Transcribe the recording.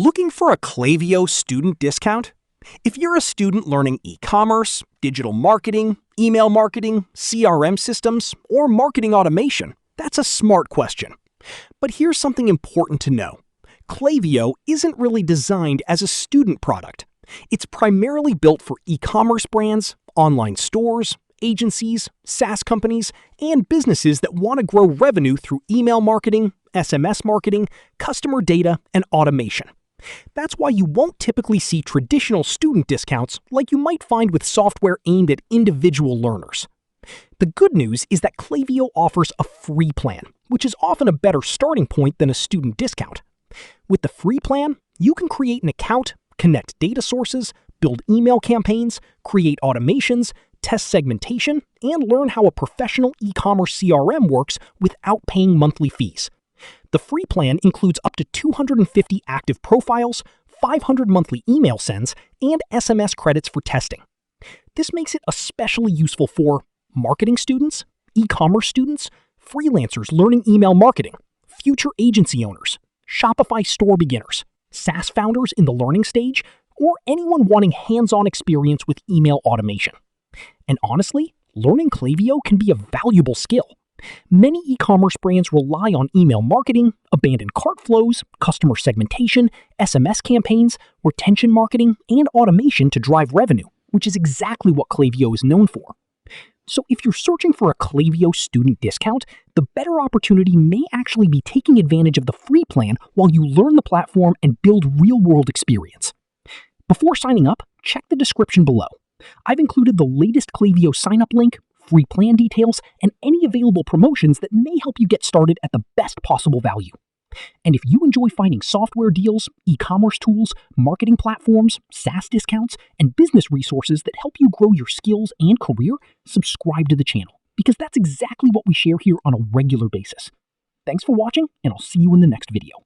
Looking for a Klaviyo student discount? If you're a student learning e-commerce, digital marketing, email marketing, CRM systems, or marketing automation, that's a smart question. But here's something important to know. Klaviyo isn't really designed as a student product. It's primarily built for e-commerce brands, online stores, agencies, SaaS companies, and businesses that want to grow revenue through email marketing, SMS marketing, customer data, and automation. That's why you won't typically see traditional student discounts like you might find with software aimed at individual learners. The good news is that Klaviyo offers a free plan, which is often a better starting point than a student discount. With the free plan, you can create an account, connect data sources, build email campaigns, create automations, test segmentation, and learn how a professional e-commerce CRM works without paying monthly fees. The free plan includes up to 250 active profiles, 500 monthly email sends, and SMS credits for testing. This makes it especially useful for marketing students, e-commerce students, freelancers learning email marketing, future agency owners, Shopify store beginners, SaaS founders in the learning stage, or anyone wanting hands-on experience with email automation. And honestly, learning Klaviyo can be a valuable skill. Many e-commerce brands rely on email marketing, abandoned cart flows, customer segmentation, SMS campaigns, retention marketing, and automation to drive revenue, which is exactly what Klaviyo is known for. So if you're searching for a Klaviyo student discount, the better opportunity may actually be taking advantage of the free plan while you learn the platform and build real-world experience. Before signing up, check the description below. I've included the latest Klaviyo sign-up link, free plan details, and any available promotions that may help you get started at the best possible value. And if you enjoy finding software deals, e-commerce tools, marketing platforms, SaaS discounts, and business resources that help you grow your skills and career, subscribe to the channel, because that's exactly what we share here on a regular basis. Thanks for watching, and I'll see you in the next video.